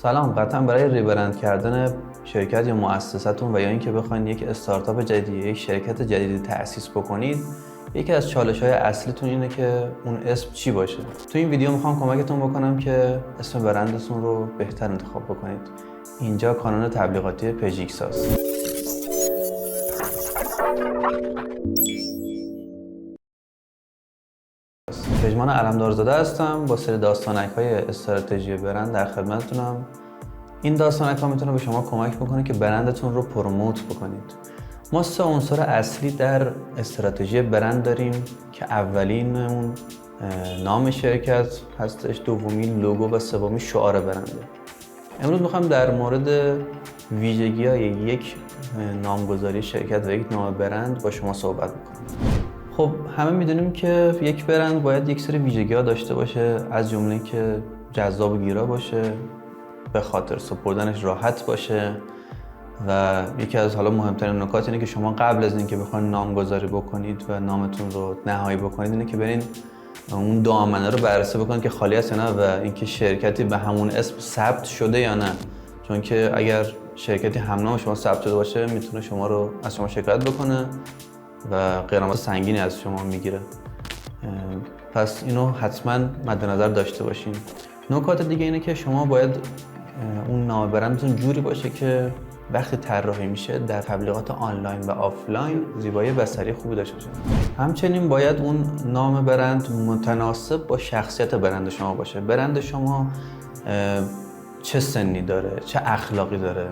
سلام. قطعا برای ریبرند کردن شرکت یا مؤسسه‌تون و یا اینکه بخواید یک استارتاپ جدید، یک شرکت جدیدی تأسیس بکنید، یکی از چالش‌های اصلیتون اینه که اون اسم چی باشه. تو این ویدیو میخوام کمکتون بکنم که اسم برندتون رو بهتر انتخاب بکنید. اینجا کانال تبلیغاتی پژیکساست. پژمان علمدارزاده هستم، با سری داستانک‌های استراتژی برند در خدمتتونم. این داستانک‌ها میتونه به شما کمک بکنه که برندتون رو پروموت بکنید. ما 3 عنصر اصلی در استراتژی برند داریم که اولین اون نام شرکت هستش، دومی لوگو و سومی شعار برنده. امروز میخوام در مورد ویژگی‌های یک نامگذاری شرکت و یک نام برند با شما صحبت بکنم. خب همه میدونیم که یک برند باید یک سری ویژگی‌ها داشته باشه، از جمله که جذاب و گیرا باشه، به خاطر سپردنش راحت باشه و یکی از مهمترین نکات اینه که شما قبل از اینکه بخواید نامگذاری بکنید و نامتون رو نهایی بکنید اینه که برین اون دامنه رو بررسی بکنید که خالی است یا نه و اینکه شرکتی به همون اسم ثبت شده یا نه، چون که اگر شرکتی همنام شما ثبت شده باشه میتونه شما رو از شما شکایت بکنه و غرامت سنگینی از شما میگیره. پس اینو حتما مد نظر داشته باشین. نکات دیگه اینه که شما باید اون نام برندتون جوری باشه که وقتی طراحی میشه در تبلیغات آنلاین و آفلاین زیبایی بصری خوبی داشته باشه. همچنین باید اون نام برند متناسب با شخصیت برند شما باشه. برند شما چه سنی داره، چه اخلاقی داره،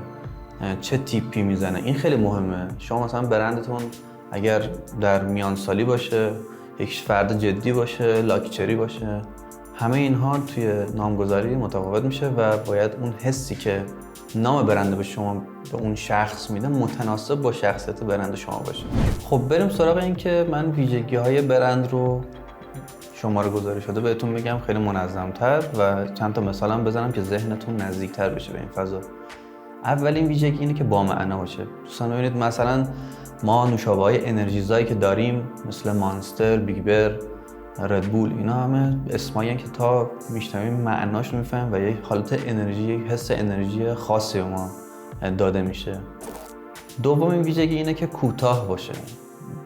چه تیپی میزنه، این خیلی مهمه. شما مثلا برندتون اگر در میان سالی باشه، یک فرد جدی باشه، لاکچری باشه، همه اینها توی نامگذاری متفاوت میشه و باید اون حسی که نام برند به شما به اون شخص میده متناسب با شخصیت برند شما باشه. خب بریم سراغ این که من ویژگی‌های برند رو شماره گذاری شده بهتون بگم خیلی منظم‌تر و چند تا مثال هم بزنم که ذهنتون نزدیک‌تر بشه به این فضا. اولین ویژگی اینه که با معنا باشه. دوستان ببینید مثلا ما نوشابه‌های انرژیزایی که داریم مثل مانستر، بیگ بر، ردبول، اینا همه اسمایی که تا میشنویم معناش رو میفهمیم و یک حالت انرژی، یک حس انرژی خاصی به ما داده میشه. دومین ویژگی اینه که کوتاه باشه.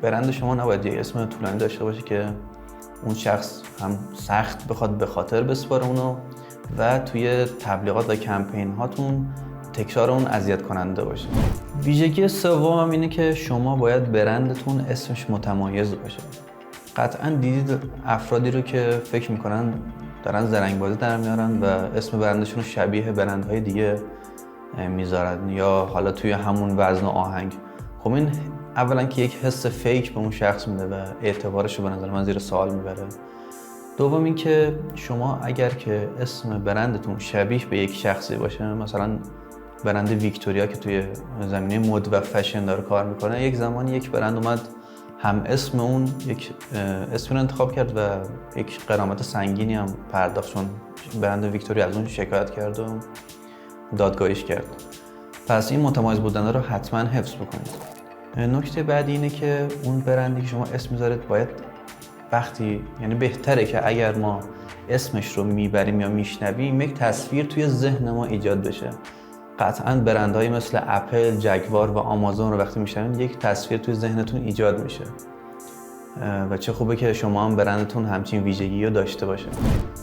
برند شما نباید یک اسم طولانی داشته باشه که اون شخص هم سخت بخواد به خاطر بسپاره اونو و توی تبلیغات و کمپین هاتون تکرار اون اذیت کننده باشه. ویژگی سوم اینه که شما باید برندتون اسمش متمایز باشه. قطعا دیدید افرادی رو که فکر میکنن دارن زرنگبازی در میارن و اسم برندشون رو شبیه برندهای دیگه میذارن یا حالا توی همون وزن و آهنگ. خب این اولا که یک حس فیک به اون شخص میده و اعتبارش رو به نظر من زیر سوال میبره. دوم این که شما اگر که اسم برندتون شبیه به یک شخصی باشه، مثلا برند ویکتوریا که توی زمینه مد و فشن داره کار میکنه، یک زمانی یک برند اومد هم اسم اون یک اسم رو انتخاب کرد و یک غرامت سنگینی هم پرداخت، چون برند ویکتوریا از اون شکایت کرد و دادگاهیش کرد. پس این متمایز بودن رو حتما حفظ بکنید. نکته بعدی اینه که اون برندی که شما اسم میذارید باید یعنی بهتره که اگر ما اسمش رو میبریم یا میشنویم یک تصویر توی ذهن ما ایجاد بشه. قطعاً برندهایی مثل اپل، جگوار و آمازون رو وقتی میشنوید یک تصویر توی ذهنتون ایجاد میشه و چه خوبه که شما هم برندتون همچین ویژگی رو داشته باشه.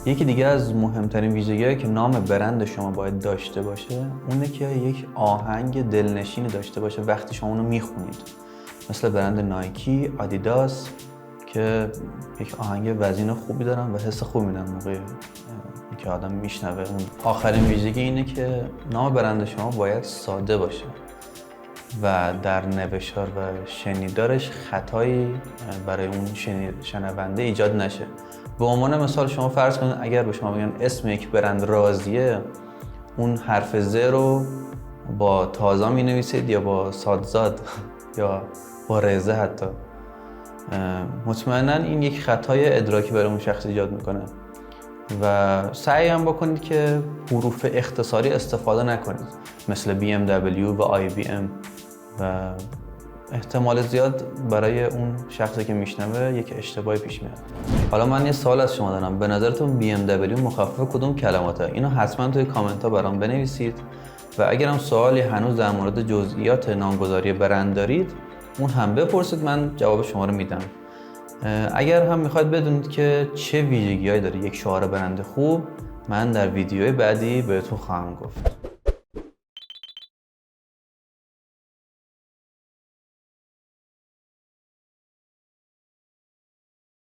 یکی دیگه از مهمترین ویژگی‌هایی که نام برند شما باید داشته باشه اونه که یک آهنگ دلنشینی داشته باشه وقتی شما اونو میخونید، مثل برند نایکی، آدیداس که یک آهنگ وزین خوبی دارن و حس خوبی میدن موقع که آدم میشنوه اون. آخرین ویژگی اینه که نام برند شما باید ساده باشه و در نوشتار و شنیدارش خطایی برای اون شنونده ایجاد نشه. به عنوان مثال شما فرض کنید اگر به شما بگن اسم یک برند رازیه، اون حرف ز رو با تازا می نویسید یا با سادزاد یا با رزه حتی، مطمئنا این یک خطای ادراکی برای اون شخص ایجاد میکنه و سعی هم بکنید که حروف اختصاری استفاده نکنید مثل BMW و IBM و احتمال زیاد برای اون شخصی که میشنوه یک اشتباهی پیش میاد. حالا من یه سوال از شما دارم، به نظرتون BMW مخفف کدوم کلماته؟ اینو حتما توی کامنت ها برام بنویسید و اگرم سوالی هنوز در مورد جزئیات نامگذاری برند دارید اون هم بپرسید، من جواب شما رو میدم. اگر هم میخواید بدونید که چه ویژگی‌هایی داره یک شعار برند خوب، من در ویدیوی بعدی بهتون خواهم گفت.